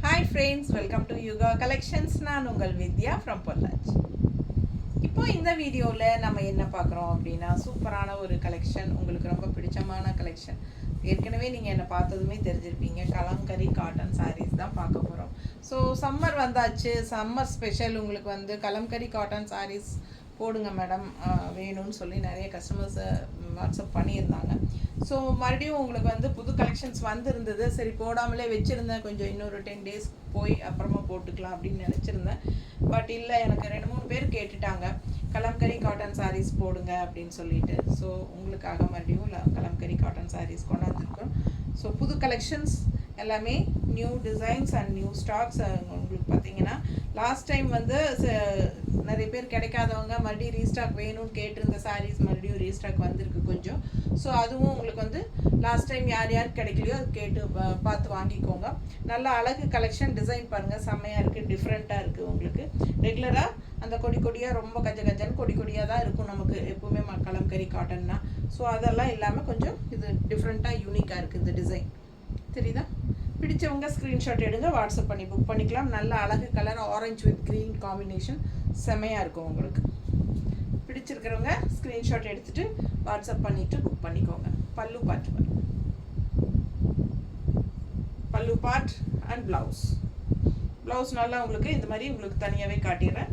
Hi friends, welcome to Yuga Collections. நான் உங்கள் வித்யா from Pollachi. இப்போ இந்த வீடியோவில் நம்ம என்ன பார்க்குறோம் அப்படின்னா சூப்பரான ஒரு கலெக்ஷன், உங்களுக்கு ரொம்ப பிடிச்சமான கலெக்ஷன். ஏற்கனவே நீங்கள் என்னை பார்த்ததுமே தெரிஞ்சிருப்பீங்க, கலம்கரி காட்டன் சாரீஸ் தான் பார்க்க போகிறோம். ஸோ சம்மர் வந்தாச்சு, சம்மர் ஸ்பெஷல் உங்களுக்கு வந்து கலம்கரி காட்டன் சாரீஸ் போடுங்க மேடம் வேணும்னு சொல்லி நிறைய கஸ்டமர்ஸ் வாட்ஸ்அப் பண்ணியிருந்தாங்க. ஸோ மறுபடியும் உங்களுக்கு வந்து புது கலெக்ஷன்ஸ் வந்துருந்தது. சரி போடாமலே வச்சுருந்தேன், கொஞ்சம் இன்னொரு 10 days போய் அப்புறமா போட்டுக்கலாம் அப்படின்னு நினச்சிருந்தேன். பட் இல்லை, எனக்கு 2-3 பேர் கேட்டுட்டாங்க கலம்கரி காட்டன் சாரீஸ் போடுங்க அப்படின்னு சொல்லிட்டு. ஸோ உங்களுக்காக மறுபடியும் கலம்கரி காட்டன் சாரீஸ் கொண்டாந்துருக்கோம். ஸோ புது கலெக்ஷன்ஸ் எல்லாமே new designs and new stocks. உங்களுக்கு பார்த்தீங்கன்னா லாஸ்ட் டைம் வந்து நிறைய பேர் கிடைக்காதவங்க மறுபடியும் ரீஸ்டாக் வேணும்னு கேட்டிருந்த சாரீஸ் மறுபடியும் ரீஸ்டாக் வந்திருக்கு கொஞ்சம். ஸோ அதுவும் உங்களுக்கு வந்து லாஸ்ட் டைம் யார் யார் கிடைக்கலையோ அது கேட்டு பார்த்து வாங்கிக்கோங்க. நல்லா அழகு கலெக்ஷன், டிசைன் பாருங்கள் செம்மையாக இருக்குது, டிஃப்ரெண்ட்டாக இருக்குது. உங்களுக்கு ரெகுலராக அந்த கொடி கொடியாக ரொம்ப கஜன்னு கொடி கொடியாக தான் இருக்கும் நமக்கு எப்போவுமே கலம்கரி காட்டன்னா. ஸோ அதெல்லாம் இல்லாமல் கொஞ்சம் இது டிஃப்ரெண்ட்டாக யூனிக்காக இருக்குது இந்த டிசைன். தெரியுதா? பிடிச்சவங்க ஸ்க்ரீன்ஷாட் எடுங்க, வாட்ஸ்அப் பண்ணி புக் பண்ணிக்கலாம். நல்ல அழகு colour orange with green combination செம்மையாக இருக்கும். உங்களுக்கு பிடிச்சிருக்கிறவங்க ஸ்க்ரீன்ஷாட் எடுத்துகிட்டு வாட்ஸ்அப் பண்ணிவிட்டு புக் பண்ணிக்கோங்க. பல்லு பார்ட் பல்லு பார்ட் அண்ட் ப்ளவுஸ் நல்லா உங்களுக்கு இந்த மாதிரி உங்களுக்கு தனியாகவே காட்டிடுறேன்.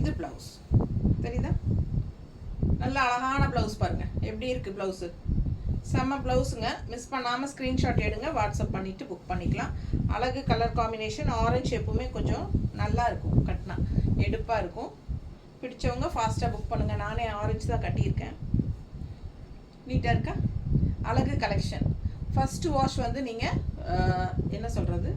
இது ப்ளவுஸ் தெரியுதா? நல்ல அழகான ப்ளவுஸ் பாருங்கள் எப்படி இருக்குது ப்ளவுஸு. செம்ம ப்ளவுஸுங்க. மிஸ் பண்ணாமல் ஸ்க்ரீன்ஷாட் எடுங்க, வாட்ஸ்அப் பண்ணிவிட்டு புக் பண்ணிக்கலாம். அழகு கலர் காம்பினேஷன், ஆரஞ்சு எப்பவுமே கொஞ்சம் நல்லா இருக்கும், கட்டினா எடுப்பாக இருக்கும். பிடிச்சவங்க ஃபாஸ்ட்டாக புக் பண்ணுங்கள். நானே ஆரஞ்சு தான் கட்டியிருக்கேன். நீட்டாக இருக்கா? அழகு கலெக்ஷன். ஃபஸ்ட்டு வாஷ் வந்து நீங்கள் என்ன சொல்கிறது,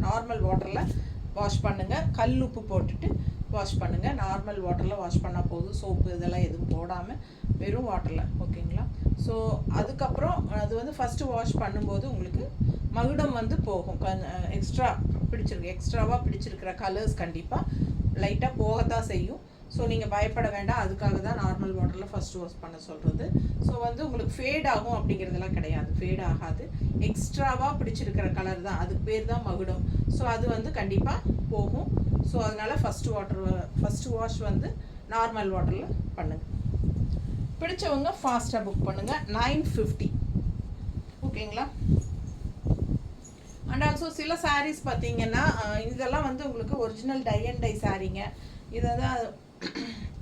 நார்மல் வாட்டரில் வாஷ் பண்ணுங்கள். கல் உப்பு போட்டுட்டு வாஷ் பண்ணுங்கள். நார்மல் வாட்டரில் வாஷ் பண்ணால் போதும், சோப்பு இதெல்லாம் எதுவும் போடாமல் வெறும் வாட்டரில், ஓகேங்களா? ஸோ அதுக்கப்புறம் அது வந்து ஃபஸ்ட்டு வாஷ் பண்ணும்போது உங்களுக்கு மகுடம் வந்து போகும். எக்ஸ்ட்ராவாக பிடிச்சிருக்கிற கலர்ஸ் கண்டிப்பாக லைட்டாக போகத்தான் செய்யும். ஸோ நீங்கள் பயப்பட வேண்டாம், அதுக்காக தான் நார்மல் வாட்டரில் ஃபஸ்ட்டு வாஷ் பண்ண சொல்கிறது. ஸோ வந்து உங்களுக்கு ஃபேட் ஆகும் அப்படிங்கிறதெல்லாம் கிடையாது, ஃபேட் ஆகாது. எக்ஸ்ட்ராவாக பிடிச்சிருக்கிற கலர் தான், அதுக்கு பேர் தான் மகுடம். ஸோ அது வந்து கண்டிப்பாக போகும். ஸோ அதனால் ஃபஸ்ட்டு வாஷ் வந்து நார்மல் வாட்டரில் பண்ணுங்கள். பிடிச்சவங்க ஃபாஸ்ட்டாக புக் பண்ணுங்கள். 950, ஓகேங்களா? அண்ட் ஆல்சோ சில சாரீஸ் பார்த்தீங்கன்னா இதெல்லாம் வந்து உங்களுக்கு ஒரிஜினல் டை அண்ட் டை சாரீங்க. இதை தான்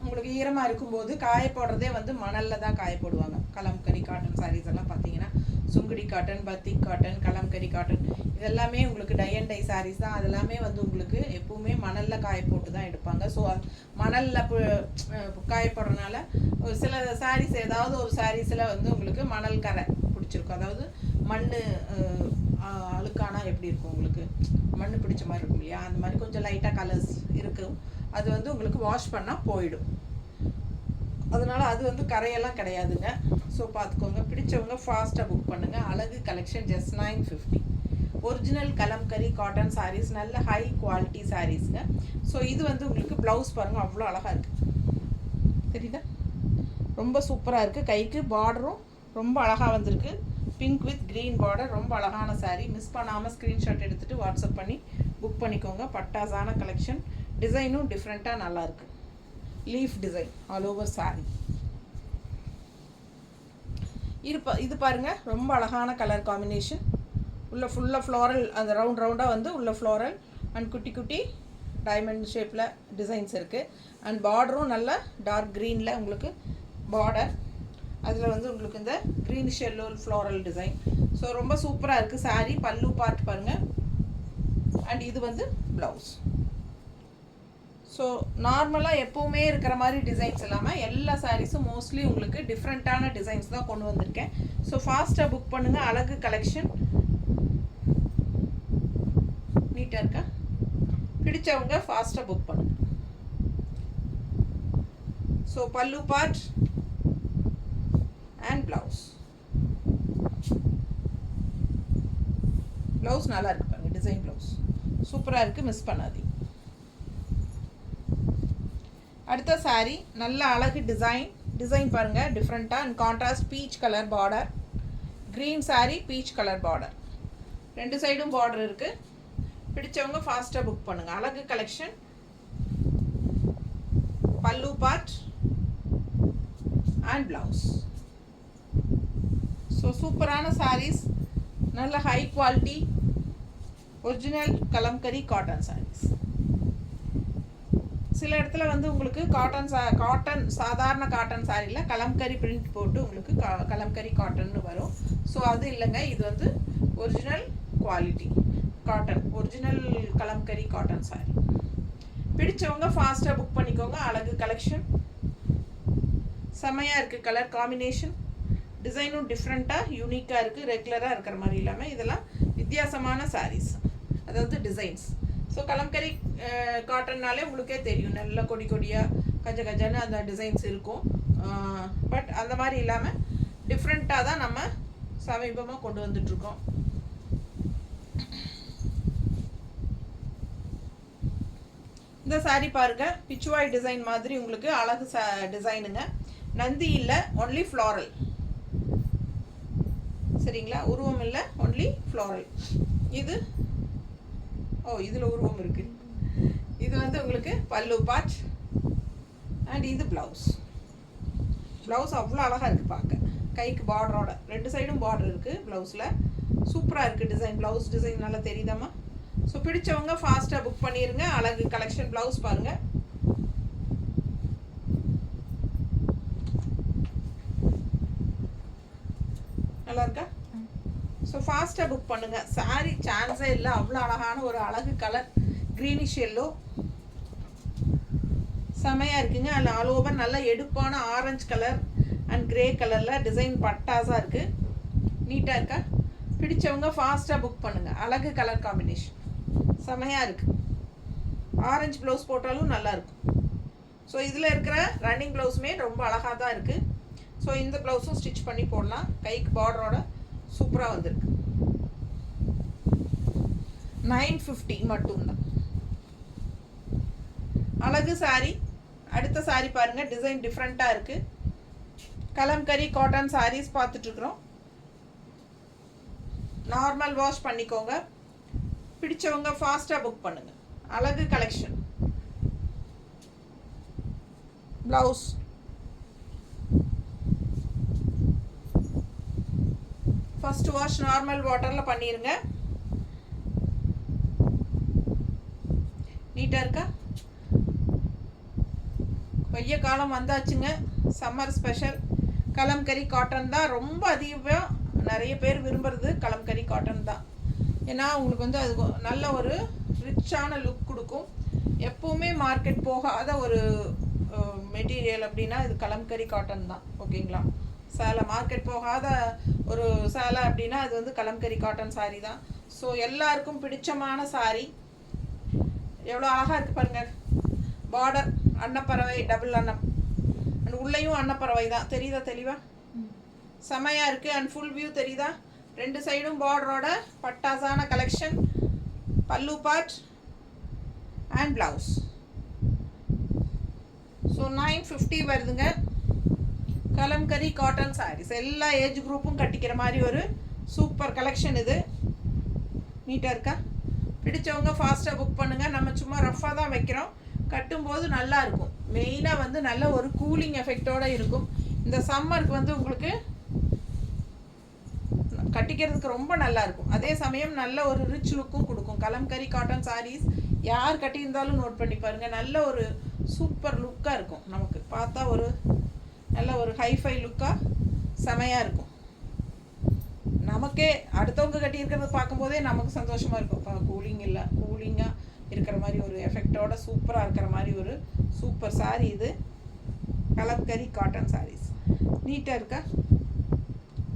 உங்களுக்கு ஈரமாக இருக்கும்போது காய போடுறதே வந்து மணலில் தான் காய போடுவாங்க. கலம்கரி காட்டன் சாரீஸ் எல்லாம் பார்த்தீங்கன்னா Sungudi cotton, batik cotton, Kalamkari cotton இதெல்லாமே உங்களுக்கு டை அண்ட் டை சாரீஸ் தான். அதெல்லாமே வந்து உங்களுக்கு எப்பவுமே மணலில் காய போட்டு தான் எடுப்பாங்க. ஸோ மணலில் காய போடுறதுனால சில சாரீஸ், ஏதாவது ஒரு சாரீஸில் வந்து உங்களுக்கு மணல் கரை பிடிச்சிருக்கும். அதாவது மண் அழுக்கானா எப்படி இருக்கும், உங்களுக்கு மண் பிடிச்ச மாதிரி இருக்கும் இல்லையா, அந்த மாதிரி கொஞ்சம் லைட்டாக கலர்ஸ் இருக்கும். அது வந்து உங்களுக்கு வாஷ் பண்ணால் போயிடும். அதனால் அது வந்து கரையெல்லாம் கிடையாதுங்க. ஸோ பார்த்துக்கோங்க. பிடிச்சவங்க ஃபாஸ்ட்டாக புக் பண்ணுங்கள். அழகு collection just 950. Original Kalamkari cotton sarees, நல்ல ஹை குவாலிட்டி சாரீஸ்ங்க. ஸோ இது வந்து உங்களுக்கு ப்ளவுஸ் பாருங்கள் அவ்வளோ அழகாக இருக்குது, தெரியுதா? ரொம்ப சூப்பராக இருக்குது. கைக்கு பார்டரும் ரொம்ப அழகாக வந்திருக்கு. பிங்க் வித் க்ரீன் பார்டர், ரொம்ப அழகான சாரீ. மிஸ் பண்ணாமல் ஸ்க்ரீன்ஷாட் எடுத்துகிட்டு வாட்ஸ்அப் பண்ணி புக் பண்ணிக்கோங்க. பட்டாசான கலெக்ஷன், டிசைனும் டிஃப்ரெண்ட்டாக நல்லாயிருக்கு. Leaf design all over sari. இது பாருங்கள் ரொம்ப அழகான கலர் காம்பினேஷன். உள்ள ஃபுல்லாக ஃப்ளோரல், அந்த ரவுண்டாக வந்து உள்ள ஃப்ளோரல் அண்ட் குட்டி குட்டி டைமண்ட் ஷேப்பில் டிசைன்ஸ் இருக்குது. அண்ட் பார்டரும் நல்ல டார்க் க்ரீனில் உங்களுக்கு பார்டர். அதில் வந்து உங்களுக்கு இந்த greenish yellow floral design. So ரொம்ப சூப்பராக இருக்குது சாரீ. பல்லு பார்ட் பாருங்கள். அண்ட் இது வந்து ப்ளவுஸ். ஸோ நார்மலாக எப்போவுமே இருக்கிற மாதிரி டிசைன்ஸ் இல்லாமல் எல்லா சாரீஸும் மோஸ்ட்லி உங்களுக்கு டிஃப்ரெண்ட்டான டிசைன்ஸ் தான் கொண்டு வந்திருக்கேன். ஸோ ஃபாஸ்ட்டாக புக் பண்ணுங்கள். அழகு கலெக்ஷன், நீட்டாக இருக்கா? பிடிச்சவங்க ஃபாஸ்ட்டாக புக் பண்ணுங்கள். ஸோ பல்லு பார்ட் அண்ட் ப்ளவுஸ் நல்லா இருக்கு பாருங்க. டிசைன் ப்ளவுஸ் சூப்பராக இருக்குது, மிஸ் பண்ணாதீங்க. அடுத்த சாரீ நல்ல அழகு டிசைன் பாருங்கள், டிஃப்ரெண்ட்டாக. And contrast peach colour border, green sari, peach colour border. 2 சைடும் பார்டர் இருக்கு. பிடிச்சவங்க ஃபாஸ்டா புக் பண்ணுங்க. அழகு கலெக்ஷன். பல்லு பார்ட் அண்ட் பிளவுஸ். ஸோ சூப்பரான சாரீஸ், நல்ல high quality original Kalamkari cotton sarees. சில இடத்துல வந்து உங்களுக்கு காட்டன் சாதாரண காட்டன் சாரியில் கலம்கரி பிரிண்ட் போட்டு உங்களுக்கு கலம்கரி காட்டன்னு வரும். ஸோ அது இல்லைங்க, இது வந்து original quality cotton, original Kalamkari cotton sorry. பிடிச்சவங்க ஃபாஸ்ட்டாக புக் பண்ணிக்கோங்க. அழகு கலெக்ஷன் செம்மையாக இருக்குது. கலர் காம்பினேஷன், டிசைனும் டிஃப்ரெண்ட்டாக யூனிக்காக இருக்குது. ரெகுலராக இருக்கிற மாதிரி இல்லாமல் இதெல்லாம் வித்தியாசமான சாரீஸ், அதாவது டிசைன்ஸ். ஸோ கலம்கரி காட்டன்னாலே உங்களுக்கே தெரியும், நல்ல கொடி கொடியாக கஜ கஜன்னு அந்த டிசைன்ஸ் இருக்கும். பட் அந்த மாதிரி இல்லாமல் டிஃப்ரெண்ட்டாக தான் நம்ம சமீபமாக கொண்டு வந்துட்ருக்கோம். இந்த சாரீ பாருங்க, பிச்சுவாய் டிசைன் மாதிரி உங்களுக்கு அழகு டிசைனுங்க. நந்தி இல்லை, ஒன்லி ஃப்ளாரல். சரிங்களா, உருவம் இல்லை, ஒன்லி ஃப்ளாரல். இது இதில் உருவம் இருக்கு. இது வந்து உங்களுக்கு பல்லு பார்ட் அண்ட் இது பிளவுஸ். பிளவுஸ் அவ்வளோ அழகாக இருக்குது பார்க்க. கைக்கு பார்டரோட 2 சைடும் பார்டர் இருக்குது ப்ளவுஸில். சூப்பராக இருக்குது டிசைன். ப்ளவுஸ் டிசைன் நல்லா தெரியுதாம்மா? ஸோ பிடிச்சவங்க ஃபாஸ்ட்டாக புக் பண்ணிடுங்க. அழகு கலெக்ஷன். ப்ளவுஸ் பாருங்கள், நல்லா இருக்கா? ஸோ ஃபாஸ்ட்டாக புக் பண்ணுங்கள். சாரீ சான்ஸே இல்லை, அவ்வளோ அழகான ஒரு அழகு கலர், க்ரீனிஷ் எல்லோ, செமையாக இருக்குங்க. அதில் ஆல் ஓவர் நல்லா எடுப்பான ஆரஞ்சு கலர் அண்ட் கிரே கலரில் டிசைன் பட்டாஸாக இருக்குது. நீட்டாக இருக்கா? பிடிச்சவங்க ஃபாஸ்ட்டாக புக் பண்ணுங்கள். அழகு கலர் காம்பினேஷன் செமையாக இருக்குது. ஆரஞ்சு ப்ளவுஸ் போட்டாலும் நல்லாயிருக்கும். ஸோ இதில் இருக்கிற ரன்னிங் ப்ளவுஸுமே ரொம்ப அழகாக தான் இருக்குது. ஸோ இந்த ப்ளவுஸும் ஸ்டிச் பண்ணி போடலாம். கைக்கு பார்டரோட சூப்பராக வந்திருக்கு. 950 மட்டும்தான். அழகு சாரி. அடுத்த சாரி பாருங்க, டிசைன் டிஃப்ரெண்ட்டாக இருக்குது. கலம்கரி காட்டன் சாரீஸ் பார்த்துட்ருக்குறோம். நார்மல் வாஷ் பண்ணிக்கோங்க. பிடிச்சவங்க ஃபாஸ்ட்டாக புக் பண்ணுங்க. அழகு collection. Blouse first wash normal வாட்டரில் பண்ணிடுங்க. நீட்டாக இருக்கா? வெய்ய காலம் வந்தாச்சுங்க. சம்மர் ஸ்பெஷல் கலம்கரி காட்டன் தான் ரொம்ப அதிகமாக நிறைய பேர் விரும்புகிறது. கலம்கரி காட்டன் தான். ஏன்னா உங்களுக்கு வந்து அது நல்ல ஒரு ரிச்சான லுக் கொடுக்கும். எப்போவுமே மார்க்கெட் போகாத ஒரு மெட்டீரியல் அப்படின்னா இது கலம்கரி காட்டன் தான். ஓகேங்களா? சேலை மார்க்கெட் போகாத ஒரு சேலை அப்படின்னா அது வந்து கலம்கரி காட்டன் சாரீ தான். ஸோ எல்லாருக்கும் பிடிச்சமான சாரீ. எவ்வளோ அழகாக இருக்குது பாருங்கள். பார்டர் அன்னப்பறவை, டபுள் அன்னம், அண்ட் உள்ளேயும் அன்னப்பறவை தான். தெரியுதா தெளிவாக? செமையாக இருக்குது. அண்ட் ஃபுல் வியூ தெரியுதா? 2 சைடும் பார்டரோட பட்டாசான கலெக்ஷன். பல்லு பார்ட் அண்ட் ப்ளவுஸ். ஸோ 950 வருதுங்க. கலம்கரி காட்டன் சாரீஸ் எல்லா ஏஜ் குரூப்பும் கட்டிக்கிற மாதிரி ஒரு சூப்பர் கலெக்ஷன் இது. நீட்டாக இருக்கா? பிடிச்சவங்க ஃபாஸ்ட்டாக புக் பண்ணுங்கள். நம்ம சும்மா ரஃப்பாக தான் வைக்கிறோம். கட்டும்போது நல்லா இருக்கும். மெயினாக வந்து நல்ல ஒரு கூலிங் எஃபெக்டோடு இருக்கும். இந்த சம்மருக்கு வந்து உங்களுக்கு கட்டிக்கிறதுக்கு ரொம்ப நல்லா இருக்கும். அதே சமயம் நல்ல ஒரு ரிச் லுக்கும் கொடுக்கும். கலம்கரி காட்டன் சாரீஸ் யார் கட்டியிருந்தாலும் நோட் பண்ணி பாருங்கள். நல்ல ஒரு சூப்பர் லுக்காக இருக்கும். நமக்கு பார்த்தா ஒரு நல்ல ஒரு ஹைஃபை லுக்காக செமையாக இருக்கும். நமக்கே அடுத்தவங்க கட்டியிருக்கிறத பார்க்கும்போதே நமக்கு சந்தோஷமாக இருக்கும். கூலிங் இல்லை, கூலிங்காக இருக்கிற மாதிரி ஒரு எஃபெக்டோட சூப்பராக இருக்கிற மாதிரி ஒரு சூப்பர் சாரீ இது. கலம்கரி காட்டன் சாரீஸ் நீட்டாக இருக்கா?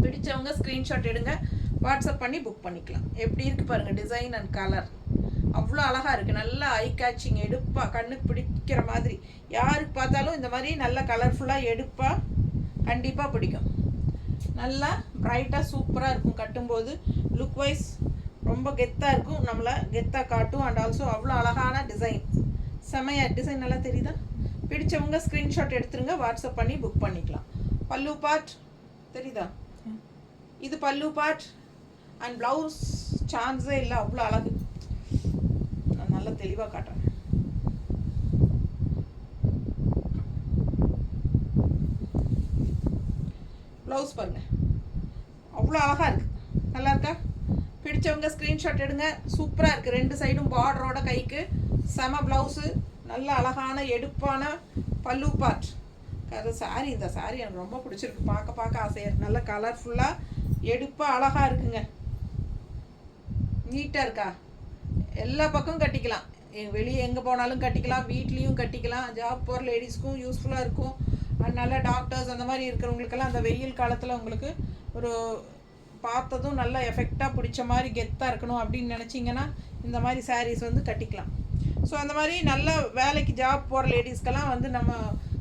பிடிச்சவங்க ஸ்க்ரீன்ஷாட் எடுங்க, வாட்ஸ்அப் பண்ணி புக் பண்ணிக்கலாம். எப்படி இருக்குது பாருங்கள் டிசைன் அண்ட் கலர். அவ்வளோ அழகாக இருக்குது. நல்லா ஐ கேட்சிங், எடுப்பாக, கண்ணுக்கு பிடிக்கிற மாதிரி. யாருக்கு பார்த்தாலும் இந்த மாதிரி நல்லா கலர்ஃபுல்லாக எடுப்பாக கண்டிப்பாக பிடிக்கும். நல்லா பிரைட்டாக சூப்பராக இருக்கும். கட்டும்போது லுக் வைஸ் ரொம்ப கெத்தாக இருக்கும். நம்மளை கெத்தாக காட்டும். அண்ட் ஆல்சோ அவ்வளோ அழகான டிசைன். செமையாக டிசைன் நல்லா தெரியுதா? பிடிச்சவங்க ஸ்க்ரீன்ஷாட் எடுத்துருங்க, வாட்ஸ்அப் பண்ணி புக் பண்ணிக்கலாம். பல்லு பார்ட் தெரியுதா? இது பல்லு பார்ட் அண்ட் ப்ளவுஸ் சான்ஸே இல்லை, அவ்வளோ அழகு. நான் நல்லா தெளிவாக காட்டுறேன். ப்ளவுஸ் பாருங்கள், அவ்வளோ அழகாக இருக்குது. நல்லா இருக்கா? பிடிச்சவங்க ஸ்க்ரீன்ஷாட் எடுங்க. சூப்பராக இருக்குது. 2 சைடும் பார்டரோட கைக்கு செம ப்ளவுஸு, நல்ல அழகான எடுப்பான பல்லு பார்ட். அது சாரீ, இந்த சாரீ எனக்கு ரொம்ப பிடிச்சிருக்கு. பார்க்க ஆசையாக, நல்ல கலர்ஃபுல்லாக எடுப்பாக அழகாக இருக்குங்க. நீட்டாக இருக்கா? எல்லா பக்கமும் கட்டிக்கலாம், வெளியே எங்கே போனாலும் கட்டிக்கலாம், வீட்லேயும் கட்டிக்கலாம். ஜாப் போகிற லேடிஸ்க்கும் யூஸ்ஃபுல்லாக இருக்கும். அதனால டாக்டர்ஸ் அந்த மாதிரி இருக்கிறவங்களுக்கெல்லாம் அந்த வெயில் காலத்தில் உங்களுக்கு ஒரு பார்த்ததும் நல்லா எஃபெக்டாக பிடிச்ச மாதிரி கெத்தாக இருக்கணும் அப்படின்னு நினச்சிங்கன்னா இந்த மாதிரி சாரீஸ் வந்து கட்டிக்கலாம். ஸோ அந்த மாதிரி நல்ல வேலைக்கு ஜாப் போகிற லேடிஸ்க்கெல்லாம் வந்து நம்ம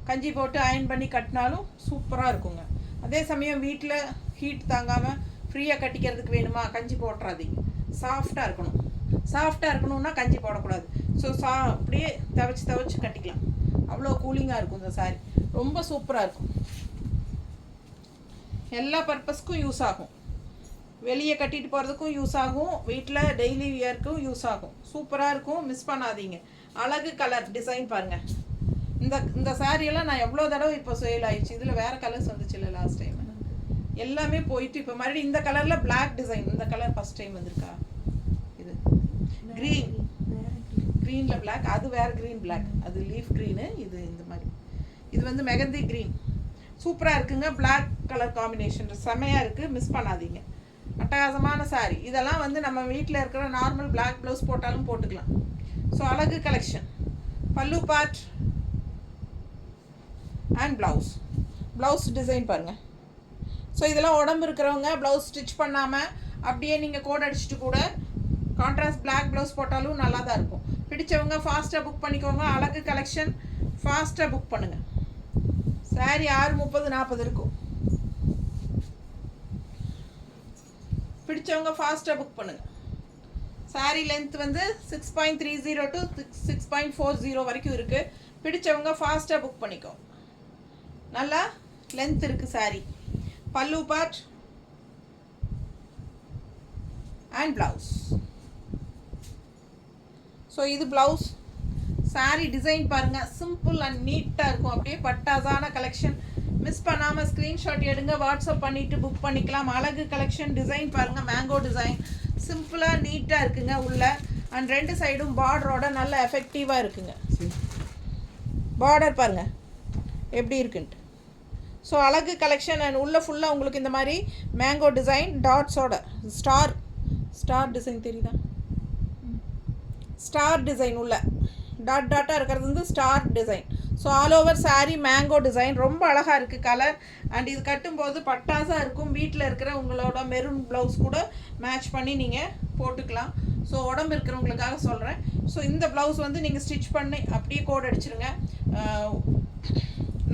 கஞ்சி போட்டு அயன் பண்ணி கட்டினாலும் சூப்பராக இருக்குங்க. அதே சமயம் வீட்டில் ஹீட் தாங்காமல் ஃப்ரீயாக கட்டிக்கிறதுக்கு வேணுமா, கஞ்சி போட்டுறாதீங்க. சாஃப்டாக இருக்கணும். சாஃப்டாக இருக்கணும்னா கஞ்சி போடக்கூடாது. ஸோ அப்படியே துவைச்சி கட்டிக்கலாம். அவ்வளோ கூலிங்காக இருக்கும் இந்த சாரீ. ரொம்ப சூப்பராக இருக்கும். எல்லா பர்பஸ்க்கும் யூஸ் ஆகும். வெளியே கட்டிட்டு போகிறதுக்கும் யூஸ் ஆகும், வீட்டில் டெய்லி வியர்க்கும் யூஸ் ஆகும். சூப்பராக இருக்கும், மிஸ் பண்ணாதீங்க. அழகு கலர் டிசைன் பாருங்கள். இந்த சாரியெல்லாம் நான் எவ்வளோ தடவை இப்போ சேல் ஆயிடுச்சு. இதில் வேறு கலர்ஸ் வந்துச்சு இல்லை லாஸ்ட் டைம், எல்லாமே போயிட்டு இப்போ மறுபடியும் இந்த கலரில் பிளாக் டிசைன். இந்த கலர் ஃபஸ்ட் டைம் வந்திருக்கா? இது க்ரீனில் பிளாக், அது வேறு க்ரீன் பிளாக், அது லீஃப் க்ரீனு. இது இந்த மாதிரி, இது வந்து மெகந்தி க்ரீன். சூப்பராக இருக்குங்க. பிளாக் கலர் காம்பினேஷன் செமையாக இருக்குது, மிஸ் பண்ணாதீங்க. அட்டகாசமான சாரீ. இதெல்லாம் வந்து நம்ம வீட்டில் இருக்கிற நார்மல் பிளாக் ப்ளவுஸ் போட்டாலும் போட்டுக்கலாம். ஸோ அழகு கலெக்ஷன். பல்லு பார்ட் அண்ட் ப்ளவுஸ் டிசைன் பாருங்கள். ஸோ இதெல்லாம் உடம்பு இருக்கிறவங்க ப்ளவுஸ் ஸ்டிச் பண்ணாமல் அப்படியே நீங்கள் கோட் அடிச்சுட்டு கூட கான்ட்ராஸ்ட் பிளாக் ப்ளவுஸ் போட்டாலும் நல்லா தான் இருக்கும். பிடிச்சவங்க ஃபாஸ்ட்டாக புக் பண்ணிக்கோங்க. அழகு கலெக்ஷன் ஃபாஸ்ட்டாக புக் பண்ணுங்கள். சாரீ 6:30-40 இருக்கும். பிடிச்சவங்க ஃபாஸ்ட்டாக புக் பண்ணுங்கள். சாரீ லென்த் வந்து 6.30 to 6.40 வரைக்கும் இருக்குது. பிடிச்சவங்க ஃபாஸ்ட்டாக புக் பண்ணிக்கோ. நல்லா லென்த் இருக்குது சாரீ. பல்லு பார்ட் அண்ட் ப்ளவுஸ். ஸோ இது ப்ளவுஸ். சாரீ டிசைன் பாருங்கள், சிம்பிள் அண்ட் நீட்டாக இருக்கும். அப்படியே பட்டாசான கலெக்ஷன். மிஸ் பண்ணாமல் ஸ்க்ரீன்ஷாட் எடுங்க, வாட்ஸ்அப் பண்ணிவிட்டு புக் பண்ணிக்கலாம். அழகு கலெக்ஷன். டிசைன் பாருங்கள், மேங்கோ டிசைன். சிம்பிளாக நீட்டாக இருக்குங்க உள்ள. அண்ட் 2 சைடும் பார்டரோட நல்ல எஃபெக்டிவாக இருக்குங்க. பார்டர் பாருங்கள் எப்படி இருக்குன்ட்டு. ஸோ அழகு கலெக்ஷன். அண்ட் உள்ள ஃபுல்லாக உங்களுக்கு இந்த மாதிரி மேங்கோ டிசைன் டாட்ஸோட ஸ்டார் டிசைன் தெரியுதா? ஸ்டார் டிசைன் உள்ள டாட்டாக இருக்கிறது வந்து star design. So all over sari mango design. ரொம்ப அழகாக இருக்குது கலர். அண்ட் இது கட்டும்போது பட்டாசாக இருக்கும். வீட்டில் இருக்கிற உங்களோட மெரூன் ப்ளவுஸ் கூட மேட்ச் பண்ணி நீங்கள் போட்டுக்கலாம். ஸோ உடம்பு இருக்கிறவங்களுக்காக சொல்கிறேன். ஸோ இந்த ப்ளவுஸ் வந்து நீங்கள் ஸ்டிச் பண்ணி அப்படியே கோட் அடிச்சிருங்க.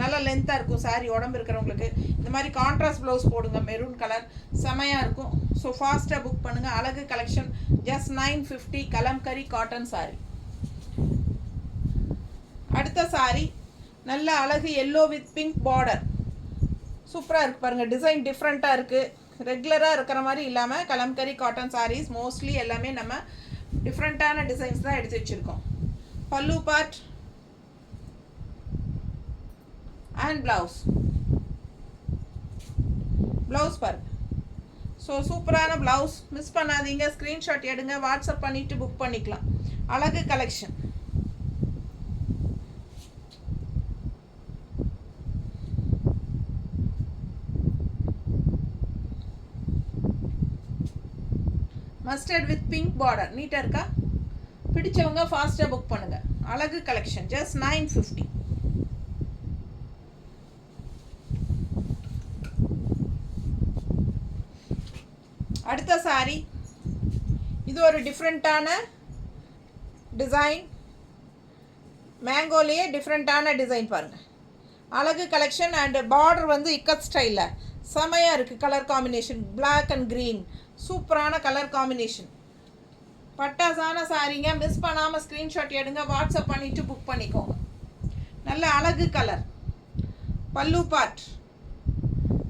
நல்லா லென்த்தாக இருக்கும் சாரீ. உடம்பு இருக்கிறவங்களுக்கு இந்த மாதிரி கான்ட்ராஸ்ட் ப்ளவுஸ் போடுங்க, மெரூன் கலர், செமையாக இருக்கும். ஸோ ஃபாஸ்ட்டாக புக் பண்ணுங்கள். அழகு collection. Just 950 kalamkari cotton sari. அடுத்த சாரீ நல்ல அழகு எல்லோ வித் பிங்க் பார்டர். சூப்பராக இருக்குது பாருங்கள். டிசைன் டிஃப்ரெண்ட்டாக இருக்குது. ரெகுலராக இருக்கிற மாதிரி இல்லாமல் கலம்கரி காட்டன் சாரீஸ் மோஸ்ட்லி எல்லாமே நம்ம டிஃப்ரெண்ட்டான டிசைன்ஸ் தான் எடுத்து வச்சுருக்கோம். பல்லு பார்ட் அண்ட் ப்ளவுஸ் பாருங்கள். ஸோ சூப்பரான ப்ளவுஸ். மிஸ் பண்ணாதீங்க. ஸ்க்ரீன்ஷாட் எடுங்க, வாட்ஸ்அப் பண்ணிவிட்டு புக் பண்ணிக்கலாம். அழகு collection. Mustard with pink border. நீட்டாக இருக்கா? பிடிச்சவங்க ஃபாஸ்ட்டாக புக் பண்ணுங்கள். அழகு கலெக்ஷன். ஜஸ்ட் 950. அடுத்த சாரீ இது ஒரு டிஃப்ரெண்ட்டான டிசைன். மேங்கோலேயே டிஃப்ரெண்ட்டான டிசைன் பாருங்கள். அழகு கலெக்ஷன். அண்ட் பார்டர் வந்து இக்கத் ஸ்டைலில் செமையாக இருக்குது. Colour combination black and green. சூப்பரான கலர் காம்பினேஷன். பட்டாசான சாரீங்க. மிஸ் பண்ணாமல் ஸ்க்ரீன்ஷாட் எடுங்க, வாட்ஸ்அப் பண்ணிவிட்டு புக் பண்ணிக்கோங்க. நல்ல அழகு கலர். பல்லு பார்ட்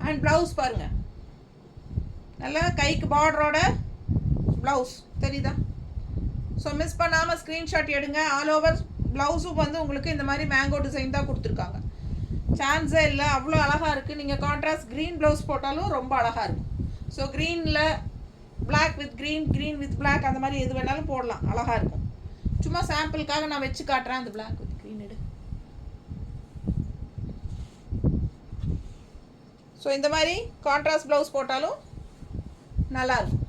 அண்ட் ப்ளவுஸ் பாருங்கள். நல்லா கைக்கு பார்டரோட ப்ளவுஸ் தெரியுதா? ஸோ மிஸ் பண்ணாமல் ஸ்க்ரீன்ஷாட் எடுங்க. ஆல் ஓவர் ப்ளவுஸும் வந்து உங்களுக்கு இந்த மாதிரி மேங்கோ டிசைன் தான் கொடுத்துருக்காங்க. சான்ஸே இல்லை, அவ்வளோ அழகாக இருக்குது. நீங்கள் கான்ட்ராஸ்ட் க்ரீன் ப்ளவுஸ் போட்டாலும் ரொம்ப அழகாக இருக்கும். ஸோ க்ரீனில் black with green, green with black அந்த மாதிரி எது வேணாலும் போடலாம், அழகாக இருக்கும். சும்மா சாம்பிளுக்காக நான் வச்சு காட்டுறேன். அந்த பிளாக் வித் க்ரீன் எடு. ஸோ இந்த மாதிரி கான்ட்ராஸ்ட் ப்ளவுஸ் போட்டாலும் நல்லாயிருக்கும்.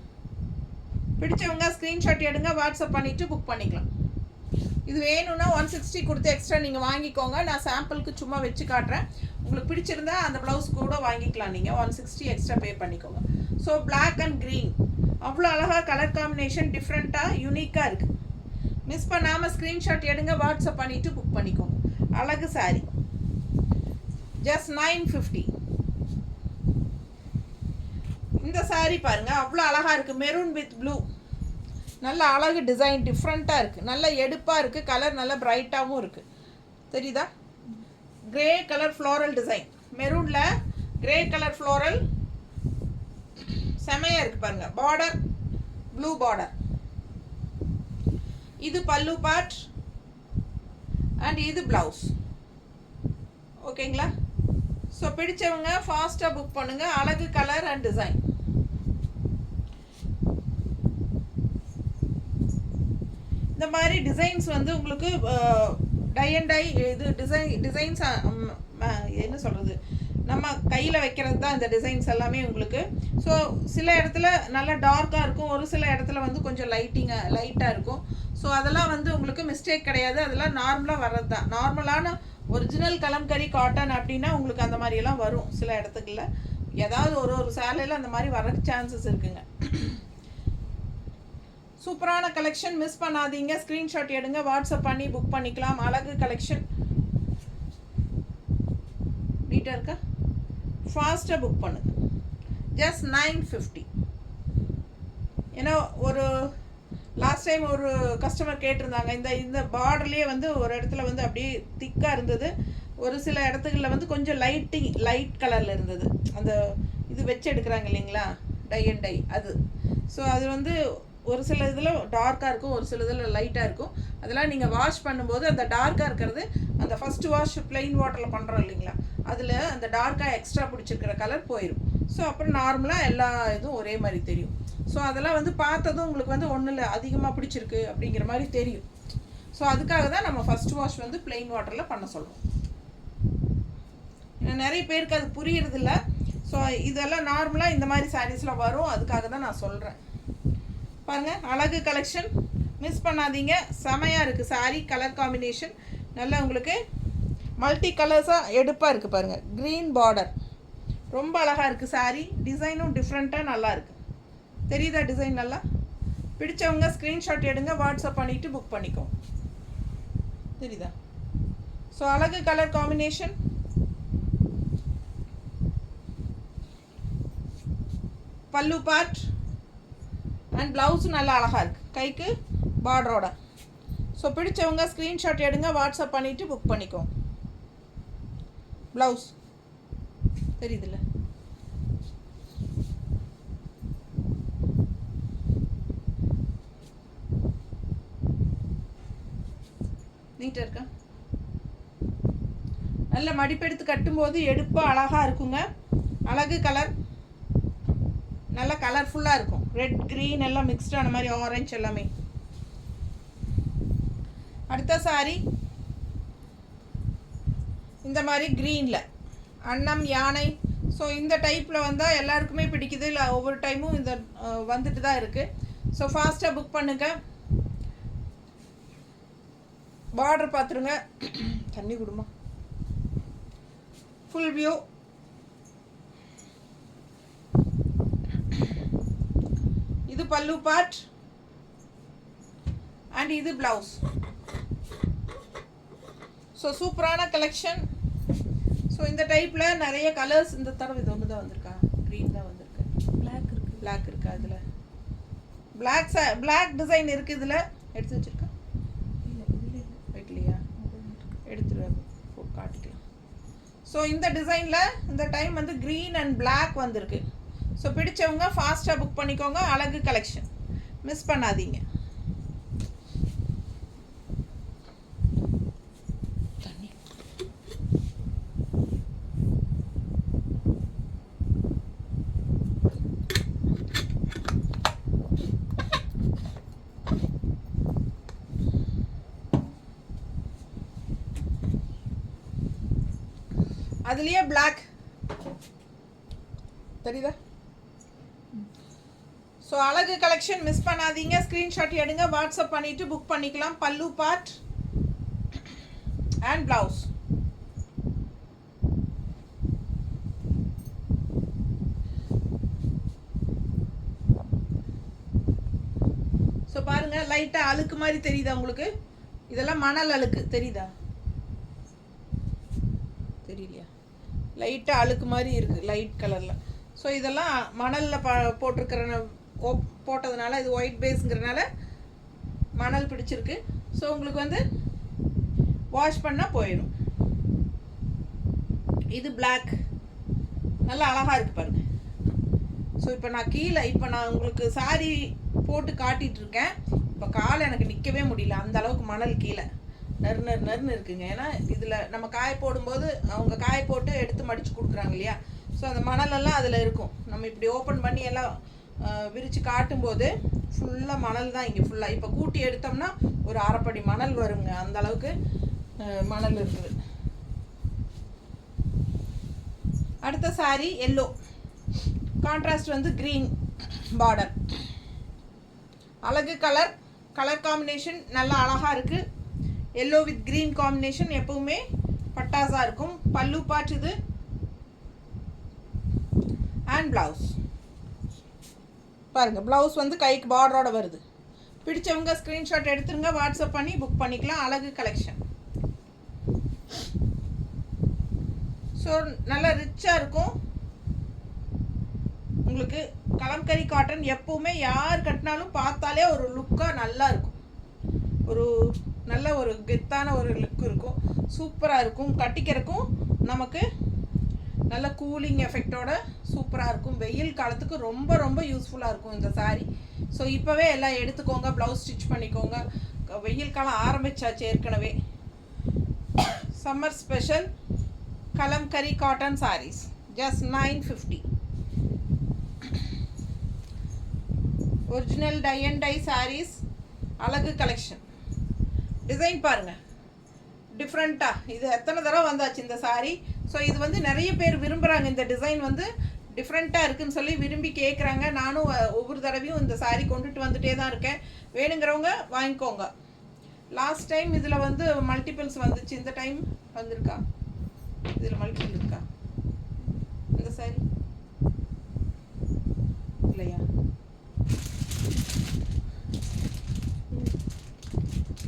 பிடிச்சவங்க ஸ்க்ரீன்ஷாட் எடுங்க, வாட்ஸ்அப் பண்ணிவிட்டு புக் பண்ணிக்கலாம். இது வேணும்னா 160 கொடுத்து எக்ஸ்ட்ரா நீங்கள் வாங்கிக்கோங்க. நான் சாம்பிளுக்கு சும்மா வச்சு காட்டுறேன். உங்களுக்கு பிடிச்சிருந்தா அந்த ப்ளவுஸ் கூட வாங்கிக்கலாம். நீங்கள் 160 எக்ஸ்ட்ரா பே பண்ணிக்கோங்க. ஸோ பிளாக் அண்ட் க்ரீன் அவ்வளோ அழகாக கலர் காம்பினேஷன் டிஃப்ரெண்ட்டாக யூனிக்காக இருக்குது. மிஸ் பண்ணாமல் ஸ்க்ரீன்ஷாட் எடுங்க, வாட்ஸ்அப் பண்ணிவிட்டு புக் பண்ணிக்கோங்க. அழகு சாரி, ஜஸ்ட் 950. இந்த சாரி பாருங்கள், அவ்வளோ அழகாக இருக்குது. மெரூன் வித் ப்ளூ, நல்ல அழகு டிசைன், டிஃப்ரெண்ட்டாக இருக்குது, நல்ல எடுப்பாக இருக்குது. கலர் நல்ல பிரைட்டாகவும் இருக்குது. தெரியுதா? கிரே கலர் ஃப்ளோரல் டிசைன், மெரூனில் கிரே கலர் ஃப்ளோரல் செமையாக இருக்குது பாருங்கள். Border blue border. இது பல்லு பார்ட் அண்ட் இது ப்ளவுஸ். ஓகேங்களா? ஸோ பிடிச்சவங்க ஃபாஸ்ட்டாக புக் பண்ணுங்கள். அழகு கலர் அண்ட் டிசைன். இந்த மாதிரி டிசைன்ஸ் வந்து உங்களுக்கு டை அண்ட் டை இது டிசைன்ஸ் என்ன சொல்கிறது, நம்ம கையில் வைக்கிறது தான் இந்த டிசைன்ஸ் எல்லாமே உங்களுக்கு. ஸோ சில இடத்துல நல்லா டார்க்காக இருக்கும், ஒரு சில இடத்துல வந்து கொஞ்சம் லைட்டாக இருக்கும். ஸோ அதெல்லாம் வந்து உங்களுக்கு மிஸ்டேக் கிடையாது, அதெல்லாம் நார்மலாக வர்றது தான். நார்மலான ஒரிஜினல் கலம்கரி காட்டன் அப்படின்னா உங்களுக்கு அந்த மாதிரியெல்லாம் வரும். சில இடத்துக்குள்ள ஏதாவது ஒரு சேலையில் அந்த மாதிரி வர சான்சஸ் இருக்குங்க. சூப்பரான கலெக்ஷன், மிஸ் பண்ணாதீங்க. ஸ்க்ரீன்ஷாட் எடுங்க, வாட்ஸ்அப் பண்ணி புக் பண்ணிக்கலாம். அழகு கலெக்ஷன் நீட்டாக இருக்கா? ஃபாஸ்ட்டாக புக் பண்ணுங்க. ஜஸ்ட் 950. ஏன்னா ஒரு லாஸ்ட் டைம் ஒரு கஸ்டமர் கேட்டிருந்தாங்க, இந்த பார்டர்லேயே வந்து ஒரு இடத்துல வந்து அப்படியே திக்காக இருந்தது, ஒரு சில இடத்துகளில் வந்து கொஞ்சம் லைட் கலரில் இருந்தது. அந்த இது வச்சு எடுக்கிறாங்க இல்லைங்களா, டை அண்ட் டை அது. ஸோ அது வந்து ஒரு சில இதில் டார்க்காக இருக்கும், ஒரு சில இதில் லைட்டாக இருக்கும். அதெல்லாம் நீங்கள் வாஷ் பண்ணும்போது அந்த டார்க்காக இருக்கிறது, அந்த ஃபஸ்ட்டு வாஷ் ப்ளெயின் வாட்டரில் பண்ணுறோம் இல்லைங்களா, அதில் அந்த டார்க்காக எக்ஸ்ட்ரா பிடிச்சிருக்கிற கலர் போயிடும். ஸோ அப்புறம் நார்மலாக எல்லா இதுவும் ஒரே மாதிரி தெரியும். ஸோ அதெல்லாம் வந்து பார்த்ததும் உங்களுக்கு வந்து ஒன்றும் இல்லை அதிகமாக பிடிச்சிருக்கு அப்படிங்கிற மாதிரி தெரியும். ஸோ அதுக்காக தான் நம்ம ஃபஸ்ட் வாஷ் வந்து ப்ளெயின் வாட்டரில் பண்ண சொல்லுவோம். நிறைய பேருக்கு அது புரியறதில்ல. ஸோ இதெல்லாம் நார்மலாக இந்த மாதிரி சாரீஸில் வரும், அதுக்காக தான் நான் சொல்கிறேன். பாருங்கள், அழகு கலெக்ஷன், மிஸ் பண்ணாதீங்க. செமையாக இருக்குது சாரீ, கலர் காம்பினேஷன் நல்லா உங்களுக்கு மல்டி கலர்ஸாக எடுப்பாக இருக்குது பாருங்கள். க்ரீன் பார்டர் ரொம்ப அழகாக இருக்குது சாரீ. டிசைனும் டிஃப்ரெண்ட்டாக நல்லா இருக்குது. தெரியுதா டிசைன்? நல்லா பிடிச்சவங்க ஸ்க்ரீன்ஷாட் எடுங்க, வாட்ஸ்அப் பண்ணிவிட்டு புக் பண்ணிக்கோங்க. தெரியுதா? ஸோ அழகு கலர் காம்பினேஷன். பல்லு பார்ட் அண்ட் ப்ளவுஸும் நல்லா அழகாக இருக்குது, கைக்கு பார்டரோட. ஸோ பிடிச்சவங்க ஸ்க்ரீன்ஷாட் எடுங்க, வாட்ஸ்அப் பண்ணிவிட்டு புக் பண்ணிக்கோங்க. ப்ளவுஸ் தெரியுதுல்ல? நீட்டாக இருக்கா? நல்ல மடிப்பெடுத்து கட்டும்போது எடுப்பாக அழகாக இருக்குங்க. அழகு கலர், நல்லா கலர்ஃபுல்லாக இருக்கும். ரெட் க்ரீன் எல்லாம் மிக்ஸ்டான மாதிரி, ஆரஞ்சு எல்லாமே. அடுத்த சாரி இந்த மாதிரி க்ரீனில் அன்னம் யானை. ஸோ இந்த டைப்பில் வந்தால் எல்லாருக்குமே பிடிக்குது, இல்லை ஒவ்வொரு டைமும் இந்த வந்துட்டு தான் இருக்குது. ஸோ ஃபாஸ்ட்டாக புக் பண்ணுங்க. பார்டர் பார்த்துருங்க. தண்ணி கொடுமா. Full view. இது பல்லு பார்ட் அண்ட் இது பிளவுஸ். ஸோ சூப்பரான கலெக்ஷன். ஸோ இந்த டைப்பில் நிறைய கலர்ஸ். இந்த தடவை இது ஒன்று தான் வந்திருக்கா, க்ரீன் தான் வந்திருக்கு. பிளாக் இருக்கா இதில்? பிளாக் டிசைன் இருக்குது இதில். எடுத்து வச்சுருக்கா? வைக்கலையா? எடுத்துருவேன், காட்டிக்கலாம். ஸோ இந்த டிசைனில் இந்த டைம் வந்து க்ரீன் அண்ட் பிளாக் வந்திருக்கு. ஸோ பிடிச்சவங்க ஃபாஸ்ட்டாக புக் பண்ணிக்கோங்க. அழகு கலெக்ஷன், மிஸ் பண்ணாதீங்க. அதுலயே பிளாக் தெரியுதா? ஸோ அழகு கலெக்ஷன் மிஸ் பண்ணாதீங்க. ஸ்க்ரீன்ஷாட் எடுங்க, வாட்ஸ்அப் பண்ணிவிட்டு புக் பண்ணிக்கலாம். பல்லு பார்ட் அண்ட் ப்ளவுஸ். ஸோ பாருங்கள், லைட்டாக அழுக்கு மாதிரி தெரியுதா உங்களுக்கு? இதெல்லாம் மணல் அழுக்கு தெரியுதா? தெரியலையா? லைட்டாக அழுக்கு மாதிரி இருக்குது, லைட் கலரில். ஸோ இதெல்லாம் மணலில் போட்டதுனால, இது ஒயிட் பேஸுங்கிறதுனால மணல் பிடிச்சிருக்கு. ஸோ உங்களுக்கு வந்து வாஷ் பண்ணால் போயிடும். இது பிளாக், நல்லா அழகாக இருக்குது பாருங்கள். ஸோ இப்போ நான் உங்களுக்கு சாரி போட்டு காட்டிகிட்ருக்கேன். இப்போ காலை எனக்கு நிற்கவே முடியல, அந்த அளவுக்கு மணல் கீழே நறுன்னு இருக்குங்க. ஏன்னா இதில் நம்ம காய போடும்போது அவங்க காய போட்டு எடுத்து மடித்து கொடுக்குறாங்க இல்லையா? ஸோ அந்த மணலெல்லாம் அதில் இருக்கும். நம்ம இப்படி ஓப்பன் பண்ணி எல்லாம் விரித்து காட்டும்போது ஃபுல்லாக மணல் தான் இங்கே ஃபுல்லாக. இப்போ கூட்டி எடுத்தோம்னா ஒரு அரைப்படி மணல் வருங்க, அந்த அளவுக்கு மணல் இருக்குது. அடுத்த சாரி எல்லோ, கான்ட்ராஸ்ட் வந்து க்ரீன் பார்டர். அழகு கலர் காம்பினேஷன் நல்லா அழகாக இருக்குது. எல்லோ வித் க்ரீன் காம்பினேஷன் எப்பவுமே பட்டாஸாக இருக்கும். பல்லு பார்ட் இது அண்ட் ப்ளவுஸ். பாருங்கள், ப்ளவுஸ் வந்து கைக்கு பார்டரோட வருது. பிடிச்சவங்க ஸ்க்ரீன்ஷாட் எடுத்துருங்க, வாட்ஸ்அப் பண்ணி புக் பண்ணிக்கலாம். அழகு கலெக்ஷன். ஸோ நல்லா ரிச்சாக இருக்கும் உங்களுக்கு. கலம்கரி காட்டன் எப்பவுமே யார் கட்டினாலும் பார்த்தாலே ஒரு லுக்காக நல்லா இருக்கும். நல்ல ஒரு கெத்தான ஒரு லுக் இருக்கும், சூப்பராக இருக்கும். கட்டிக்கிறதுக்கும் நமக்கு நல்ல கூலிங் எஃபெக்டோட சூப்பராக இருக்கும். வெயில் காலத்துக்கு ரொம்ப ரொம்ப யூஸ்ஃபுல்லாக இருக்கும் இந்த சாரீ. ஸோ இப்போவே எல்லாம் எடுத்துக்கோங்க, ப்ளவுஸ் ஸ்டிச் பண்ணிக்கோங்க. வெயில் காலம் ஆரம்பிச்சாச்சு ஏற்கனவே. Summer special Kalamkari cotton sarees just 950. Original tie and dye sarees, அழகு கலெக்ஷன். டிசைன் பாருங்கள், டிஃப்ரெண்ட்டாக. இது எத்தனை தடவை வந்தாச்சு இந்த சாரீ. ஸோ இது வந்து நிறைய பேர் விரும்புகிறாங்க. இந்த டிசைன் வந்து டிஃப்ரெண்ட்டாக இருக்குதுன்னு சொல்லி விரும்பி கேட்குறாங்க. நானும் ஒவ்வொரு தடவையும் இந்த சாரீ கொண்டுட்டு வந்துகிட்டே தான் இருக்கேன். வேணுங்கிறவங்க வாங்கிக்கோங்க. லாஸ்ட் டைம் இதில் வந்து மல்டிபிள்ஸ் வந்துச்சு, இந்த டைம் வந்திருக்கா? இதில் மல்டிபிள் இருக்கா இந்த சாரீ? இல்லையா?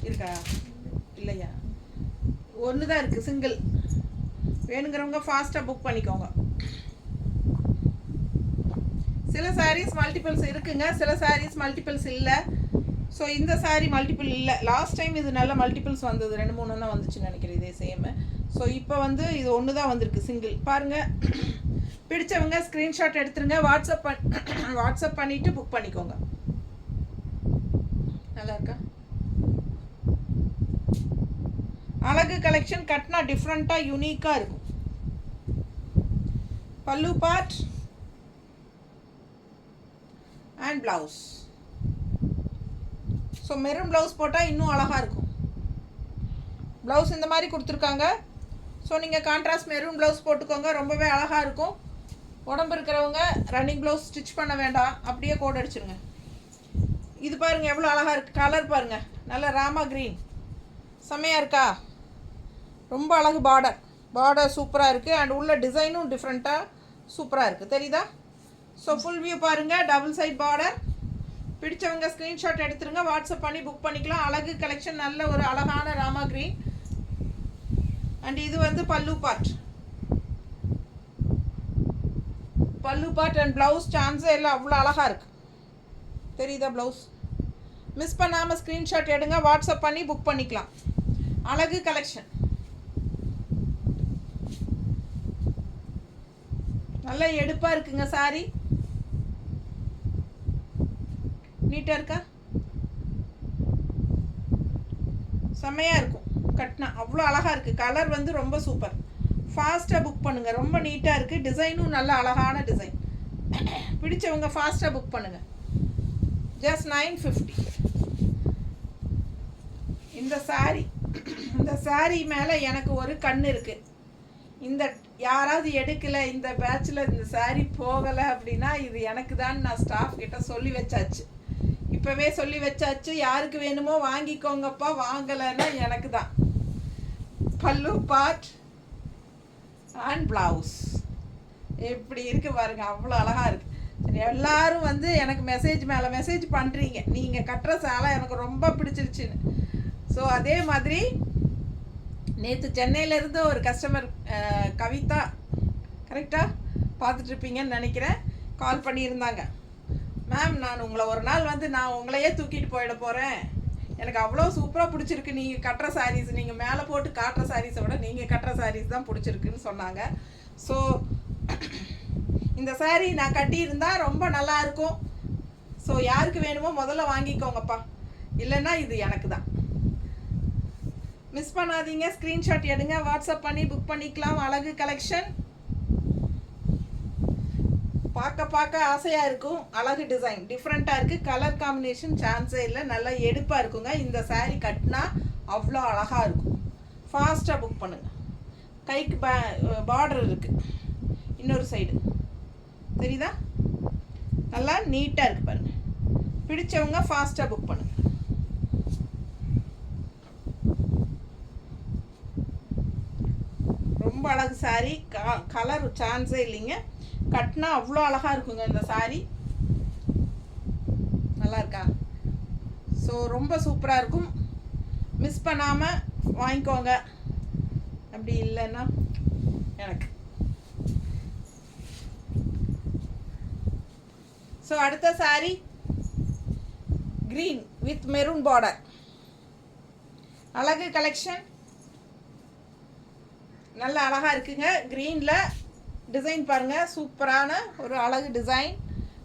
இருக்கா? இல்லையா? ஒன்று தான் இருக்குது, சிங்கிள். வேணுங்கிறவங்க ஃபாஸ்ட்டாக புக் பண்ணிக்கோங்க. சில சாரீஸ் மல்டிபிள்ஸ் இருக்குங்க, சில சாரீஸ் மல்டிபிள்ஸ் இல்லை. ஸோ இந்த சாரீ மல்டிபிள் இல்லை. லாஸ்ட் டைம் இது நல்ல மல்டிபிள்ஸ் வந்தது, 2-3 தான் வந்துச்சுன்னு நினைக்கிறேன் இதே சேமு. ஸோ இப்போ வந்து இது ஒன்று தான் வந்திருக்கு, சிங்கிள். பாருங்கள், பிடிச்சவங்க ஸ்க்ரீன்ஷாட் எடுத்துருங்க, வாட்ஸ்அப் பண்ணிவிட்டு புக் பண்ணிக்கோங்க. நல்லா இருக்கா? அழகு கலெக்ஷன் கட்டினா டிஃப்ரெண்ட்டாக யூனிக்காக இருக்கும். பல்லு part and blouse. So maroon blouse போட்டால் இன்னும் அழகாக இருக்கும். ப்ளவுஸ் இந்த மாதிரி கொடுத்துருக்காங்க. ஸோ நீங்கள் கான்ட்ராஸ்ட் மெரூன் ப்ளவுஸ் போட்டுக்கோங்க, ரொம்பவே அழகாக இருக்கும். உடம்பு இருக்கிறவங்க ரன்னிங் ப்ளவுஸ் ஸ்டிச் பண்ண வேண்டாம், அப்படியே கோட் அடிச்சிருங்க. இது பாருங்கள் எவ்வளோ அழகாக இருக்குது. கலர் பாருங்கள், நல்ல ராமா க்ரீன், செம்மையாக இருக்கா? ரொம்ப அழகு. பார்டர் சூப்பராக இருக்குது. அண்ட் உள்ள டிசைனும் டிஃப்ரெண்ட்டாக சூப்பராக இருக்குது, தெரியுதா? ஸோ ஃபுல் வியூ பாருங்கள், டபுள் சைட் பார்டர். பிடிச்சவங்க ஸ்க்ரீன்ஷாட் எடுத்துருங்க, வாட்ஸ்அப் பண்ணி புக் பண்ணிக்கலாம். அழகு கலெக்ஷன், நல்ல ஒரு அழகான ராமா க்ரீன். அண்ட் இது வந்து பல்லு பார்ட் அண்ட் ப்ளவுஸ். சான்ஸே எல்லாம் அவ்வளோ அழகாக இருக்குது, தெரியுதா? ப்ளவுஸ் மிஸ் பண்ணாமல் ஸ்க்ரீன்ஷாட் எடுங்க, வாட்ஸ்அப் பண்ணி புக் பண்ணிக்கலாம். அழகு கலெக்ஷன் நல்லா எடுப்பாக இருக்குங்க சாரி. நீட்டாக இருக்கா? செம்மையாக இருக்கும் கட்டினா, அவ்வளோ அழகாக இருக்குது. கலர் வந்து ரொம்ப சூப்பர். ஃபாஸ்ட்டாக புக் பண்ணுங்கள். ரொம்ப நீட்டாக இருக்குது. டிசைனும் நல்ல அழகான டிசைன். பிடிச்சவங்க ஃபாஸ்ட்டாக புக் பண்ணுங்கள். ஜஸ்ட் 950. இந்த சாரீ மேலே எனக்கு ஒரு கண் இருக்குது. இந்த யாராவது எடுக்கலை, இந்த பேட்சில் இந்த சாரீ போகலை அப்படின்னா இது எனக்கு தான் நான் ஸ்டாஃப் கிட்ட சொல்லி வச்சாச்சு. இப்போவே சொல்லி வச்சாச்சு. யாருக்கு வேணுமோ வாங்கிக்கோங்கப்பா, வாங்கலைன்னா எனக்கு தான். பல்லு பார்ட் அண்ட் ப்ளவுஸ் எப்படி இருக்குது பாருங்க, அவ்வளோ அழகாக இருக்குது. சரி, எல்லாரும் வந்து எனக்கு மெசேஜ் மேலே மெசேஜ் பண்ணுறீங்க, நீங்கள் கட்டுற சேலை எனக்கு ரொம்ப பிடிச்சிருச்சுன்னு. ஸோ அதே மாதிரி நேற்று சென்னையிலேருந்து ஒரு கஸ்டமர் கவிதா, கரெக்டாக பார்த்துட்ருப்பீங்கன்னு நினைக்கிறேன், கால் பண்ணியிருந்தாங்க. மேம், நான் உங்களை ஒரு நாள் வந்து நான் உங்களையே தூக்கிட்டு போயிட போகிறேன், எனக்கு அவ்வளோ சூப்பராக பிடிச்சிருக்கு நீங்கள் கட்டுற சாரீஸ், நீங்கள் மேலே போட்டு காட்டுற சாரீஸை விட நீங்கள் கட்டுற சாரீஸ் தான் பிடிச்சிருக்குன்னு சொன்னாங்க. ஸோ இந்த சாரீ நான் கட்டியிருந்தா ரொம்ப நல்லாயிருக்கும். ஸோ யாருக்கு வேணுமோ முதல்ல வாங்கிக்கோங்கப்பா, இல்லைன்னா இது எனக்கு தான். மிஸ் பண்ணாதீங்க. ஸ்க்ரீன்ஷாட் எடுங்க, வாட்ஸ்அப் பண்ணி புக் பண்ணிக்கலாம். அழகு கலெக்ஷன் பார்க்க ஆசையாக இருக்கும். அழகு டிசைன் டிஃப்ரெண்ட்டாக இருக்குது. கலர் காம்பினேஷன் சான்ஸே இல்லை, நல்லா எடுப்பாக இருக்குங்க. இந்த சாரீ கட்டினா அவ்வளோ அழகாக இருக்கும். ஃபாஸ்ட்டாக புக் பண்ணுங்கள். கைக்கு பார்டர் இருக்குது, இன்னொரு சைடு தெரியுதா? நல்லா நீட்டாக இருக்குது பாருங்கள். பிடிச்சவங்க ஃபாஸ்ட்டாக புக் பண்ணுங்கள். ரொம்ப அழகு சாரீ. கலர் சான்ஸே இல்லைங்க. கட்டினா அவ்வளோ அழகாக இருக்குங்க இந்த சாரீ. நல்லா இருக்கா? ஸோ ரொம்ப சூப்பராக இருக்கும். மிஸ் பண்ணாமல் வாங்கிக்கோங்க. அப்படி இல்லைன்னா எனக்கு. ஸோ அடுத்த sari green with maroon border. அழகு கலெக்ஷன் நல்ல அழகாக இருக்குங்க. க்ரீனில் டிசைன் பாருங்கள், சூப்பரான ஒரு அழகு டிசைன்.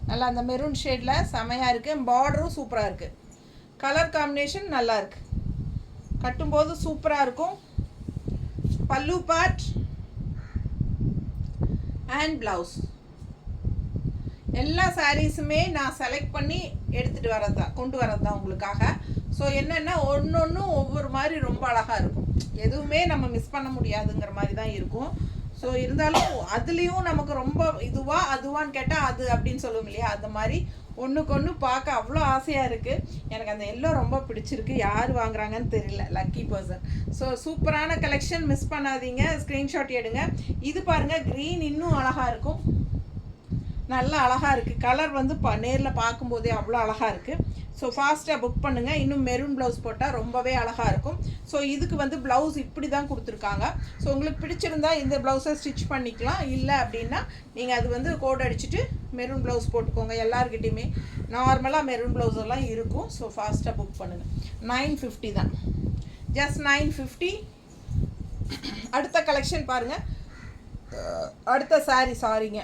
நல்லா அந்த மெரூன் ஷேடில் செமையாக இருக்குது. பார்டரும் சூப்பராக இருக்குது. கலர் காம்பினேஷன் நல்லா இருக்குது. கட்டும்போது சூப்பராக இருக்கும். பல்லு பார்ட் அண்ட் ப்ளவுஸ். எல்லா சாரீஸுமே நான் செலக்ட் பண்ணி எடுத்துகிட்டு கொண்டு வரது தான் உங்களுக்காக. ஸோ என்னென்னா ஒன்று ஒவ்வொரு மாதிரி ரொம்ப அழகாக இருக்கும். எதுவுமே நம்ம மிஸ் பண்ண முடியாதுங்கிற மாதிரி தான் இருக்கும். ஸோ இருந்தாலும் அதுலேயும் நமக்கு ரொம்ப அதுவான்னு கேட்டால் அது அப்படின்னு சொல்லுவோம் இல்லையா, அந்த மாதிரி ஒன்றுக்கு ஒன்று பார்க்க அவ்வளோ ஆசையாக இருக்குது. எனக்கு அந்த எல்லோ ரொம்ப பிடிச்சிருக்கு. யார் வாங்குறாங்கன்னு தெரியல, லக்கி பர்சன். ஸோ சூப்பரான கலெக்ஷன், மிஸ் பண்ணாதீங்க. ஸ்க்ரீன்ஷாட் எடுங்க. இது பாருங்கள், க்ரீன் இன்னும் அழகாக இருக்கும். நல்லா அழகாக இருக்குது. கலர் வந்து நேரில் பார்க்கும்போதே அவ்வளோ அழகாக இருக்குது. ஸோ ஃபாஸ்ட்டாக புக் பண்ணுங்கள். இன்னும் மெரூன் ப்ளவுஸ் போட்டால் ரொம்பவே அழகாக இருக்கும். ஸோ இதுக்கு வந்து ப்ளவுஸ் இப்படி தான் கொடுத்துருக்காங்க. ஸோ உங்களுக்கு பிடிச்சிருந்தா இந்த ப்ளவுஸை ஸ்டிச் பண்ணிக்கலாம். இல்லை அப்படின்னா நீங்கள் அது வந்து கோட் அடிச்சுட்டு மெரூன் ப்ளவுஸ் போட்டுக்கோங்க. எல்லாருக்கிட்டையுமே நார்மலாக மெரூன் ப்ளவுஸ் எல்லாம் இருக்கும். ஸோ ஃபாஸ்ட்டாக புக் பண்ணுங்கள். 950 தான், ஜஸ்ட் 950. அடுத்த கலெக்ஷன் பாருங்கள். அடுத்த சாரிங்க,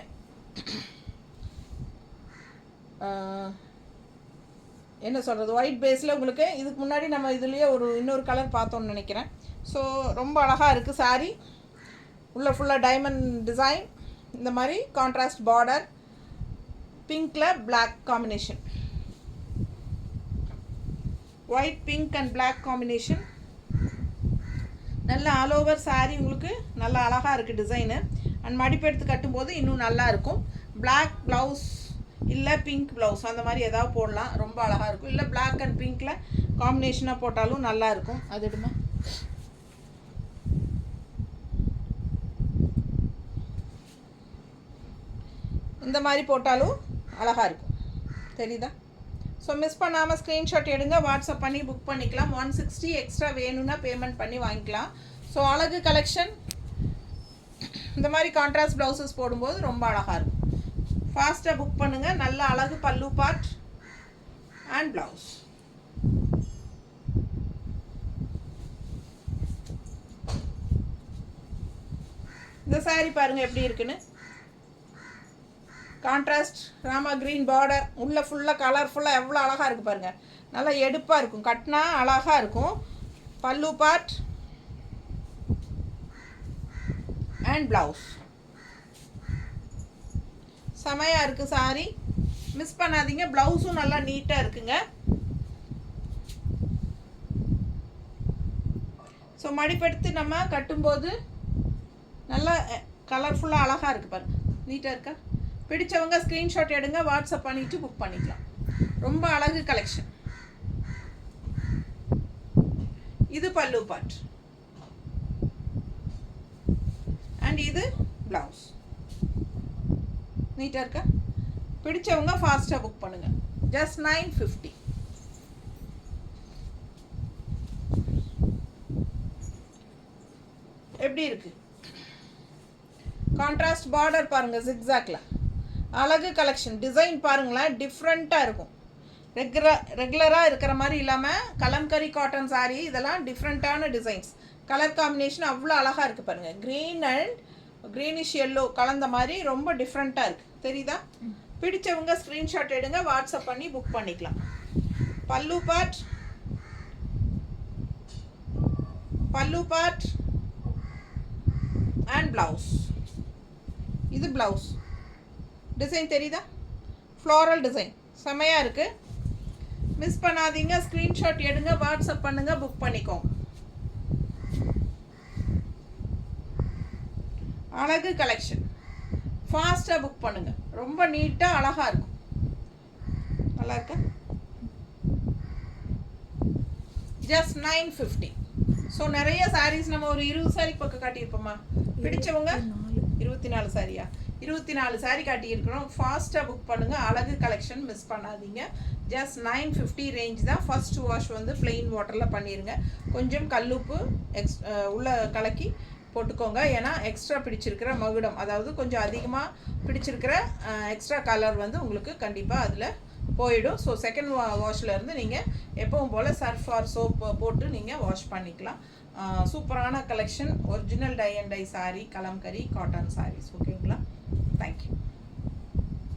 என்ன சொல்கிறது, ஒயிட் பேஸில் உங்களுக்கு இதுக்கு முன்னாடி நம்ம இதுலேயே இன்னொரு கலர் பார்த்தோன்னு நினைக்கிறேன். ஸோ ரொம்ப அழகாக இருக்குது சாரீ. உள்ள ஃபுல்லாக டைமண்ட் டிசைன், இந்த மாதிரி கான்ட்ராஸ்ட் பார்டர், பிங்க்கில் black combination, white pink and black combination. நல்ல ஆல் ஓவர் சாரீ உங்களுக்கு நல்லா அழகாக இருக்குது டிசைனு. அண்ட் மடிப்பு எடுத்து கட்டும்போது இன்னும் நல்லா இருக்கும். பிளாக் ப்ளவுஸ் இல்லை பிங்க் ப்ளவுஸ் அந்த மாதிரி எதாவது போடலாம், ரொம்ப அழகாக இருக்கும். இல்லை பிளாக் அண்ட் பிங்க்கில் காம்பினேஷனாக போட்டாலும் நல்லா இருக்கும். அது எடுமா, இந்த மாதிரி போட்டாலும் அழகாக இருக்கும். தெரியுதா? ஸோ மிஸ் பண்ணாமல் ஸ்க்ரீன்ஷாட் எடுங்க, வாட்ஸ்அப் பண்ணி புக் பண்ணிக்கலாம். 160 எக்ஸ்ட்ரா வேணும்னா பேமெண்ட் பண்ணி வாங்கிக்கலாம். ஸோ அழகு கலெக்ஷன் இந்த மாதிரி கான்ட்ராஸ்ட் ப்ளவுசஸ் போடும்போது ரொம்ப அழகாக இருக்கும். ஃபாஸ்ட்டாக புக் பண்ணுங்கள். நல்ல அழகு பல்லு பார்ட் அண்ட் ப்ளவுஸ். இந்த சாரீ பாருங்கள் எப்படி இருக்குன்னு. கான்ட்ராஸ்ட் ராமா க்ரீன் பார்டர், உள்ளே ஃபுல்லாக கலர்ஃபுல்லாக எவ்வளோ அழகாக இருக்குது பாருங்கள். நல்லா எடுப்பாக இருக்கும், கட்டினா அழகாக இருக்கும். பல்லு பார்ட் அண்ட் ப்ளவுஸ் செமையாக இருக்குது சாரி, மிஸ் பண்ணாதீங்க. ப்ளவுஸும் நல்லா நீட்டாக இருக்குங்க. ஸோ மடிப்பெடுத்து நம்ம கட்டும்போது நல்லா கலர்ஃபுல்லாக அழகாக இருக்குது பாருங்கள், நீட்டாக இருக்கா? பிடிச்சவங்க ஸ்க்ரீன்ஷாட் எடுங்க, வாட்ஸ்அப் பண்ணிவிட்டு புக் பண்ணிக்கலாம். ரொம்ப அழகு கலெக்ஷன். இது பல்லு பார்ட் அண்ட் இது ப்ளவுஸ். நீட்டாக இருக்கா? பிடிச்சவங்க ஃபாஸ்ட்டாக புக் பண்ணுங்கள். ஜஸ்ட் 950. எப்படி இருக்கு? கான்ட்ராஸ்ட் பார்டர் பாருங்கள், ஜிக்ஸாக்ல அழகு கலெக்ஷன். டிசைன் பாருங்களேன், டிஃப்ரெண்ட்டாக இருக்கும். ரெகுலராக இருக்கிற மாதிரி இல்லாமல் கலம்கரி காட்டன் சாரீ, இதெல்லாம் டிஃப்ரெண்ட்டான டிசைன்ஸ். கலர் காம்பினேஷன் அவ்வளோ அழகாக இருக்குது பாருங்கள். க்ரீன் அண்ட் க்ரீனிஷ் எல்லோ கலந்த மாதிரி ரொம்ப டிஃப்ரெண்ட்டாக இருக்குது, தெரியுதா? பிடிச்சவங்க ஸ்க்ரீன்ஷாட் எடுங்க, வாட்ஸ்அப் பண்ணி புக் பண்ணிக்கலாம். பல்லு பார்ட் அண்ட் ப்ளவுஸ். இது ப்ளவுஸ் டிசைன் தெரியுதா? ஃப்ளோரல் டிசைன் செமையாக இருக்குது. மிஸ் பண்ணாதீங்க, ஸ்க்ரீன்ஷாட் எடுங்க, வாட்ஸ்அப் பண்ணுங்கள், புக் பண்ணிக்கோங்க. அழகு கலெக்ஷன், ஃபாஸ்ட்டாக புக் பண்ணுங்கள். ரொம்ப நீட்டாக அழகாக இருக்கும். நல்லா இருக்கா? ஜஸ்ட் 950. ஸோ நிறைய சாரீஸ் நம்ம ஒரு 20 சாரி பக்கம் காட்டியிருப்போமா? பிடிச்சவங்க 24 சாரியா? 24 சாரி காட்டியிருக்கிறோம். ஃபாஸ்ட்டாக புக் பண்ணுங்கள். அழகு கலெக்ஷன் மிஸ் பண்ணாதீங்க. ஜஸ்ட் 950 ரேஞ்ச் தான். ஃபர்ஸ்ட் வாஷ் வந்து பிளெயின் வாட்டரில் பண்ணிடுங்க. கொஞ்சம் கல்லுப்பு உள்ள கலக்கி போட்டுக்கோங்க. ஏன்னா எக்ஸ்ட்ரா பிடிச்சிருக்கிற மகுடம், அதாவது கொஞ்சம் அதிகமாக பிடிச்சிருக்கிற எக்ஸ்ட்ரா கலர் வந்து உங்களுக்கு கண்டிப்பாக அதில் போயிடும். ஸோ செகண்ட் வாஷ்லேருந்து நீங்கள் எப்பவும் போல் சர்ஃப் ஆர் சோப் போட்டு நீங்கள் வாஷ் பண்ணிக்கலாம். சூப்பரான collection, original tie and dye saree, Kalamkari cotton sarees. ஓகேங்களா? தேங்க்யூ.